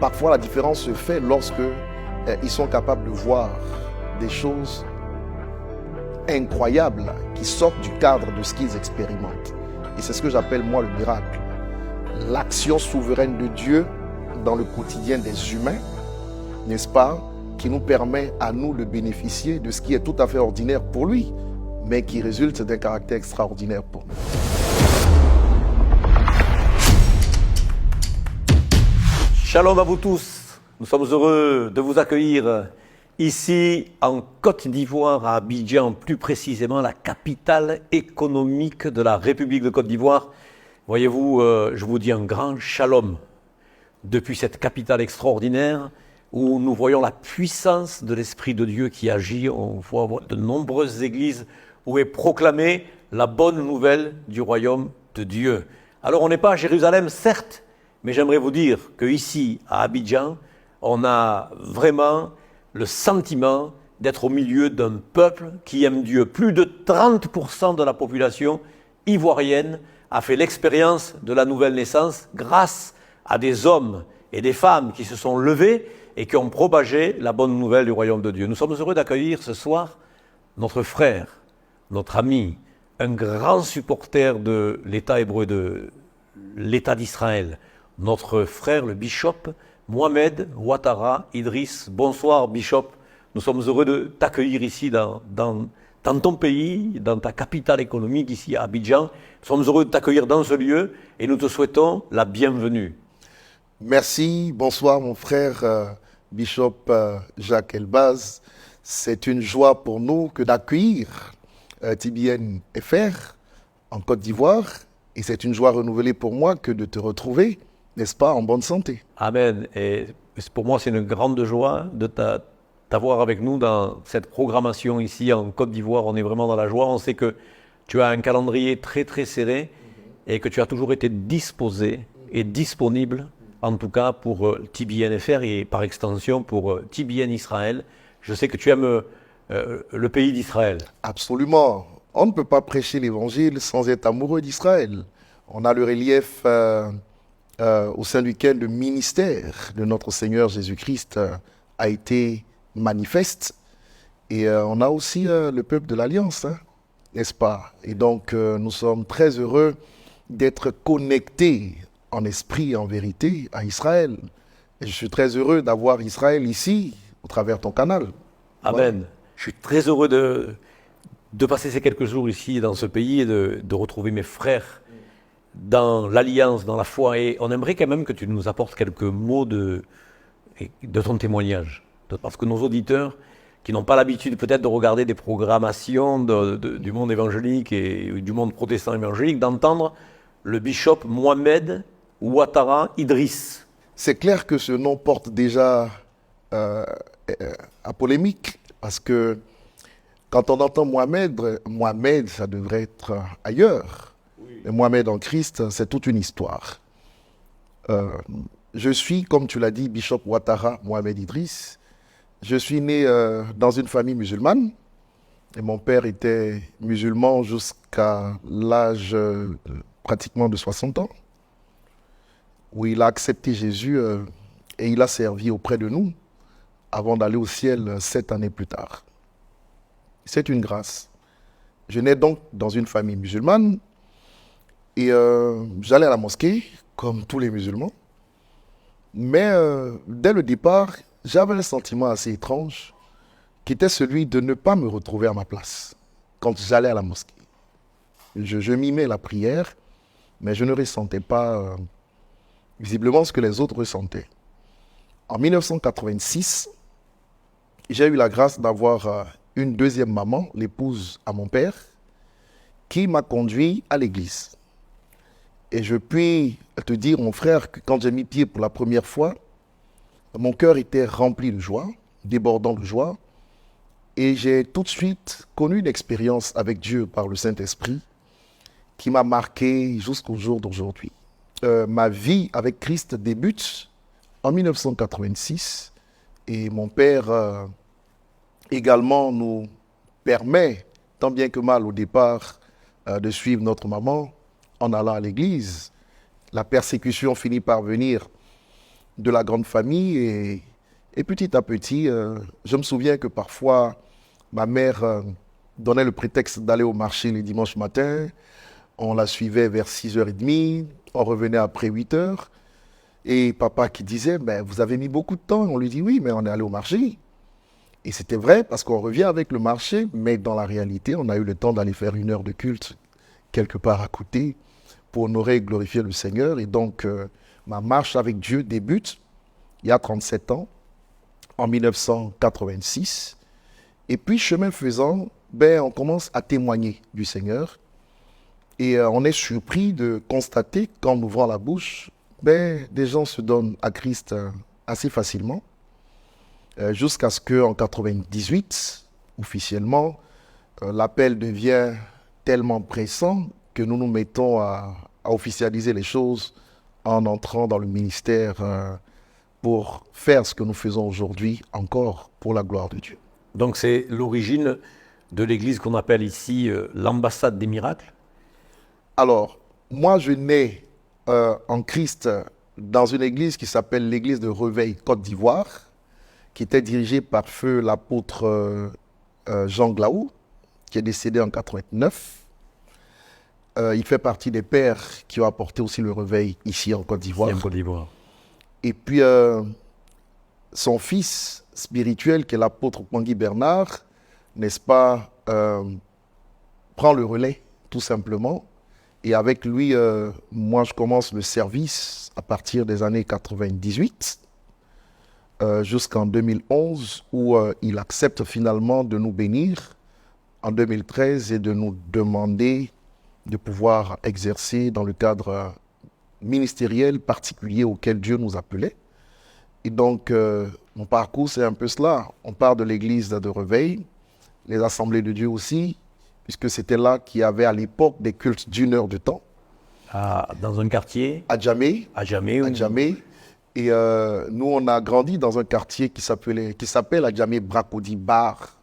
parfois la différence se fait lorsque ils sont capables de voir des choses incroyables qui sortent du cadre de ce qu'ils expérimentent. Et c'est ce que j'appelle moi le miracle. L'action souveraine de Dieu dans le quotidien des humains, n'est-ce pas, qui nous permet à nous de bénéficier de ce qui est tout à fait ordinaire pour lui, mais qui résulte d'un caractère extraordinaire pour nous. Shalom à vous tous. Nous sommes heureux de vous accueillir ici en Côte d'Ivoire, à Abidjan, plus précisément la capitale économique de la République de Côte d'Ivoire. Voyez-vous, je vous dis un grand shalom depuis cette capitale extraordinaire où nous voyons la puissance de l'Esprit de Dieu qui agit. On voit de nombreuses églises où est proclamée la bonne nouvelle du royaume de Dieu. Alors on n'est pas à Jérusalem, certes, mais j'aimerais vous dire qu'ici, à Abidjan, on a vraiment le sentiment d'être au milieu d'un peuple qui aime Dieu. Plus de 30% de la population ivoirienne a fait l'expérience de la nouvelle naissance grâce à des hommes et des femmes qui se sont levés et qui ont propagé la bonne nouvelle du royaume de Dieu. Nous sommes heureux d'accueillir ce soir notre frère, notre ami, un grand supporter de l'État hébreu, de l'État d'Israël, notre frère le bishop Mohamed Ouattara Idriss. Bonsoir bishop, nous sommes heureux de t'accueillir ici dans ton pays, dans ta capitale économique ici à Abidjan. Nous sommes heureux de t'accueillir dans ce lieu et nous te souhaitons la bienvenue. Merci, bonsoir mon frère bishop Jacques Elbaz. C'est une joie pour nous que d'accueillir TBN FR en Côte d'Ivoire et c'est une joie renouvelée pour moi que de te retrouver, n'est-ce pas, en bonne santé. Amen. Et pour moi, c'est une grande joie de t'avoir avec nous dans cette programmation ici en Côte d'Ivoire. On est vraiment dans la joie. On sait que tu as un calendrier très très serré et que tu as toujours été disposé et disponible, en tout cas pour TBN FR et par extension pour TBN Israël. Je sais que tu aimes le pays d'Israël. Absolument. On ne peut pas prêcher l'évangile sans être amoureux d'Israël. On a le relief au sein duquel le ministère de notre Seigneur Jésus-Christ a été manifeste. Et on a aussi le peuple de l'Alliance, n'est-ce pas? Et donc, nous sommes très heureux d'être connectés en esprit et en vérité à Israël. Et je suis très heureux d'avoir Israël ici, au travers de ton canal. Amen. Ouais. Je suis très heureux de passer ces quelques jours ici dans ce pays et de retrouver mes frères dans l'alliance, dans la foi. Et on aimerait quand même que tu nous apportes quelques mots de ton témoignage. Parce que nos auditeurs, qui n'ont pas l'habitude peut-être de regarder des programmations du monde évangélique et du monde protestant évangélique, d'entendre le bishop Mohamed Ouattara Idriss. C'est clair que ce nom porte déjà à polémique, parce que quand on entend Mohamed, ça devrait être ailleurs. Oui. Mais Mohamed en Christ, c'est toute une histoire. Je suis, comme tu l'as dit, bishop Ouattara Mohamed Idriss. Je suis né dans une famille musulmane. Et mon père était musulman jusqu'à l'âge pratiquement de 60 ans, où il a accepté Jésus et il a servi auprès de nous avant d'aller au ciel 7 années plus tard. C'est une grâce. Je nais donc dans une famille musulmane et j'allais à la mosquée, comme tous les musulmans. Mais dès le départ, j'avais un sentiment assez étrange qui était celui de ne pas me retrouver à ma place quand j'allais à la mosquée. Je mimais la prière, mais je ne ressentais pas visiblement ce que les autres ressentaient. En 1986, j'ai eu la grâce d'avoir une deuxième maman, l'épouse à mon père, qui m'a conduit à l'église. Et je puis te dire, mon frère, que quand j'ai mis pied pour la première fois, mon cœur était rempli de joie, débordant de joie, et j'ai tout de suite connu une expérience avec Dieu par le Saint-Esprit qui m'a marqué jusqu'au jour d'aujourd'hui. Ma vie avec Christ débute en 1986 et mon père également nous permet, tant bien que mal au départ, de suivre notre maman en allant à l'église. La persécution finit par venir de la grande famille et petit à petit, je me souviens que parfois, ma mère donnait le prétexte d'aller au marché les dimanches matins. On la suivait vers 6h30, on revenait après 8h. Et papa qui disait, ben, vous avez mis beaucoup de temps. On lui dit, oui, mais on est allé au marché. Et c'était vrai parce qu'on revient avec le marché, mais dans la réalité, on a eu le temps d'aller faire 1 heure de culte quelque part à côté pour honorer et glorifier le Seigneur. Et donc, ma marche avec Dieu débute il y a 37 ans, en 1986. Et puis, chemin faisant, ben, on commence à témoigner du Seigneur. Et on est surpris de constater qu'en ouvrant la bouche, ben, des gens se donnent à Christ assez facilement. Jusqu'à ce qu'en 98, officiellement, l'appel devient tellement pressant que nous nous mettons à officialiser les choses en entrant dans le ministère pour faire ce que nous faisons aujourd'hui encore pour la gloire de Dieu. Donc c'est l'origine de l'église qu'on appelle ici l'ambassade des miracles. Alors, moi je nais en Christ dans une église qui s'appelle l'église de Reveil Côte d'Ivoire, qui était dirigée par feu l'apôtre Jean Glaou, qui est décédé en 89. Il fait partie des pères qui ont apporté aussi le réveil ici en Côte d'Ivoire. Et puis, son fils spirituel, qui est l'apôtre Pangui Bernard, n'est-ce pas, prend le relais, tout simplement. Et avec lui, moi, je commence le service à partir des années 98, jusqu'en 2011, où il accepte finalement de nous bénir en 2013 et de nous demander de pouvoir exercer dans le cadre ministériel particulier auquel Dieu nous appelait. Et donc, mon parcours, c'est un peu cela. On part de l'église de Reveil, les assemblées de Dieu aussi, puisque c'était là qu'il y avait à l'époque des cultes d'1 heure de temps. Dans un quartier À Djamé. À Djamé. À Djamé. Et nous, on a grandi dans un quartier qui s'appelle à Djamé Bracodi Bar.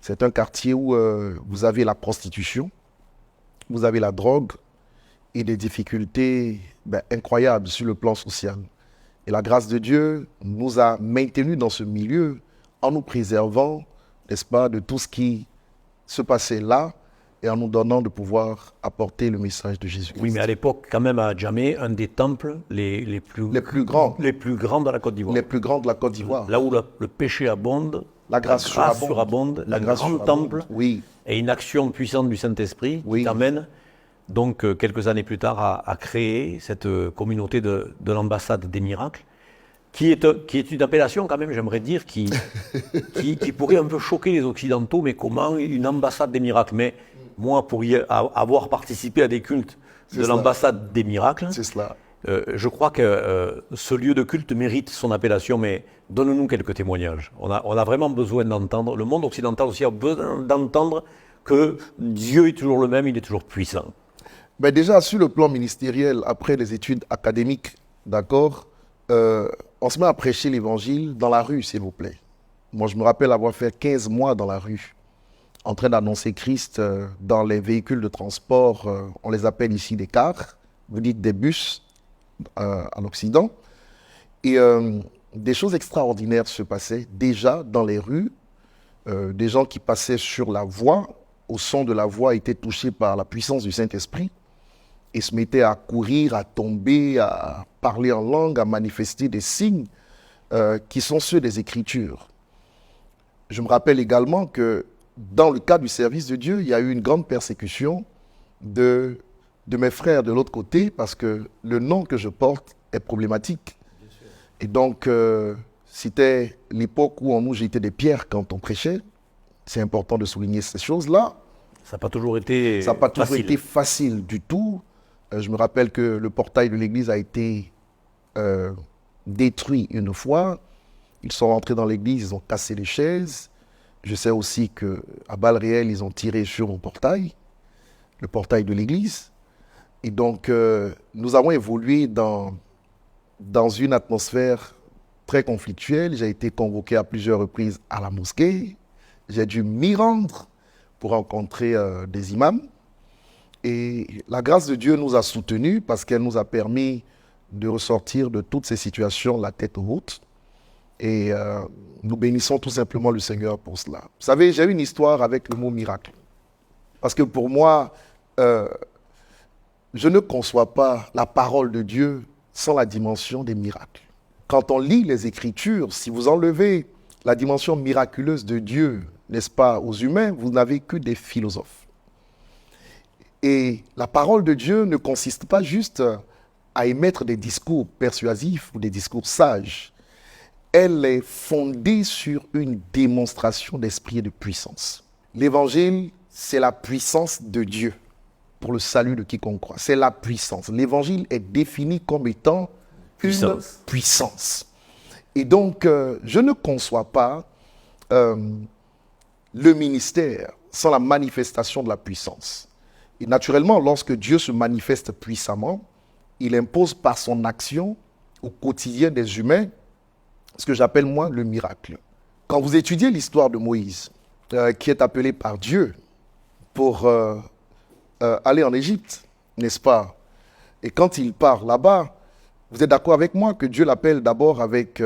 C'est un quartier où vous avez la prostitution, vous avez la drogue et des difficultés incroyables sur le plan social. Et la grâce de Dieu nous a maintenus dans ce milieu en nous préservant, n'est-ce pas, de tout ce qui se passait là et en nous donnant de pouvoir apporter le message de Jésus. Oui, mais à l'époque, quand même, à Djamé, un des temples les plus grands de la Côte d'Ivoire. Les plus grands de la Côte d'Ivoire. Là où le péché abonde, la grâce surabonde, un grand temple, oui. Et une action puissante du Saint-Esprit qui t'amène, donc, quelques années plus tard, à créer cette communauté de l'ambassade des miracles, qui est une appellation, quand même, j'aimerais dire, qui pourrait un peu choquer les Occidentaux, mais comment une ambassade des miracles? Mais moi, pour avoir participé à des cultes de l'ambassade des miracles, je crois que ce lieu de culte mérite son appellation, mais donne-nous quelques témoignages. On a vraiment besoin d'entendre, le monde occidental aussi a besoin d'entendre que Dieu est toujours le même, il est toujours puissant. Ben déjà, sur le plan ministériel, après les études académiques, d'accord, on se met à prêcher l'évangile dans la rue, s'il vous plaît. Moi, je me rappelle avoir fait 15 mois dans la rue, en train d'annoncer Christ dans les véhicules de transport, on les appelle ici des cars, vous dites des bus en Occident. Et des choses extraordinaires se passaient déjà dans les rues. Des gens qui passaient sur la voie, au son de la voix, étaient touchés par la puissance du Saint-Esprit et se mettaient à courir, à tomber, à parler en langue, à manifester des signes qui sont ceux des Écritures. Je me rappelle également que dans le cadre du service de Dieu, il y a eu une grande persécution de mes frères de l'autre côté parce que le nom que je porte est problématique. Et donc, c'était l'époque où on nous jetait des pierres quand on prêchait. C'est important de souligner ces choses-là. Ça n'a pas toujours été facile du tout. Je me rappelle que le portail de l'église a été détruit une fois. Ils sont rentrés dans l'église, ils ont cassé les chaises. Je sais aussi qu'à balles réelles, ils ont tiré sur mon portail, le portail de l'église. Et donc, nous avons évolué dans une atmosphère très conflictuelle. J'ai été convoqué à plusieurs reprises à la mosquée. J'ai dû m'y rendre pour rencontrer des imams. Et la grâce de Dieu nous a soutenus parce qu'elle nous a permis de ressortir de toutes ces situations la tête haute. Et nous bénissons tout simplement le Seigneur pour cela. Vous savez, j'ai une histoire avec le mot miracle. Parce que pour moi, je ne conçois pas la parole de Dieu sans la dimension des miracles. Quand on lit les Écritures, si vous enlevez la dimension miraculeuse de Dieu, n'est-ce pas, aux humains, vous n'avez que des philosophes. Et la parole de Dieu ne consiste pas juste à émettre des discours persuasifs ou des discours sages. Elle est fondée sur une démonstration d'esprit et de puissance. L'Évangile, c'est la puissance de Dieu pour le salut de quiconque croit. C'est la puissance. L'Évangile est défini comme étant une puissance. Et donc, je ne conçois pas le ministère sans la manifestation de la puissance. Et naturellement, lorsque Dieu se manifeste puissamment, il impose par son action au quotidien des humains ce que j'appelle moi le miracle. Quand vous étudiez l'histoire de Moïse, qui est appelé par Dieu pour aller en Égypte, n'est-ce pas? Et quand il part là-bas, vous êtes d'accord avec moi que Dieu l'appelle d'abord avec...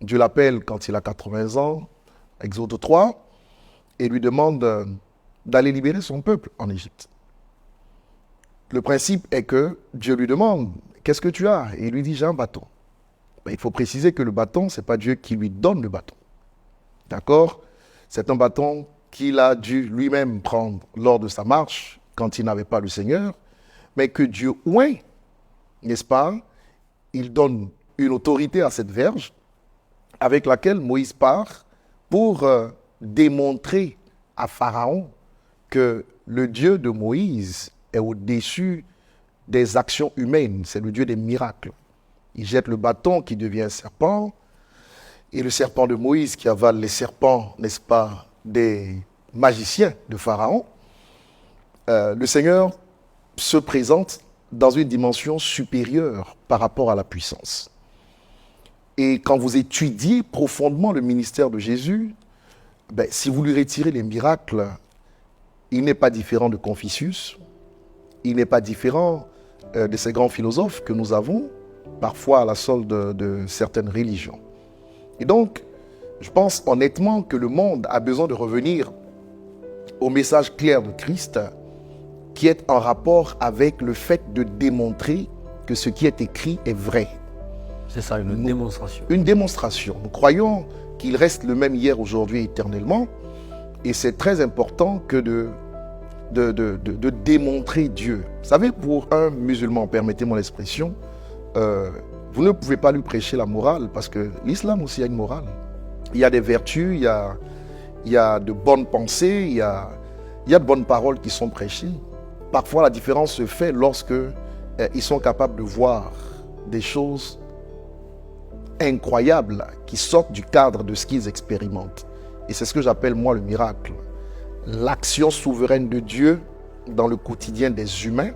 Dieu l'appelle quand il a 80 ans, Exode 3, et lui demande d'aller libérer son peuple en Égypte. Le principe est que Dieu lui demande, qu'est-ce que tu as? Et il lui dit, j'ai un bâton. Mais il faut préciser que le bâton, ce n'est pas Dieu qui lui donne le bâton. D'accord? C'est un bâton qu'il a dû lui-même prendre lors de sa marche, quand il n'avait pas le Seigneur, mais que Dieu oint, n'est-ce pas? Il donne une autorité à cette verge avec laquelle Moïse part pour démontrer à Pharaon que le Dieu de Moïse est au-dessus des actions humaines, c'est le Dieu des miracles. Il jette le bâton qui devient un serpent, et le serpent de Moïse qui avale les serpents, n'est-ce pas, des magiciens de Pharaon. Le Seigneur se présente dans une dimension supérieure par rapport à la puissance. Et quand vous étudiez profondément le ministère de Jésus, si vous lui retirez les miracles, il n'est pas différent de Confucius, il n'est pas différent de ces grands philosophes que nous avons, parfois à la solde de certaines religions. Et donc, je pense honnêtement que le monde a besoin de revenir au message clair de Christ, qui est en rapport avec le fait de démontrer que ce qui est écrit est vrai. C'est ça, une démonstration. Une démonstration. Nous croyons qu'il reste le même hier, aujourd'hui, éternellement. Et c'est très important que de démontrer Dieu. Vous savez, pour un musulman, permettez-moi l'expression, vous ne pouvez pas lui prêcher la morale, parce que l'islam aussi a une morale. Il y a des vertus, il y a de bonnes pensées, il y a de bonnes paroles qui sont prêchées. Parfois, la différence se fait lorsque ils sont capables de voir des choses incroyables qui sortent du cadre de ce qu'ils expérimentent. Et c'est ce que j'appelle, moi, le miracle. L'action souveraine de Dieu dans le quotidien des humains,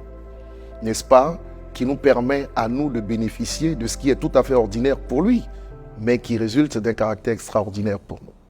n'est-ce pas, qui nous permet à nous de bénéficier de ce qui est tout à fait ordinaire pour lui, mais qui résulte d'un caractère extraordinaire pour nous.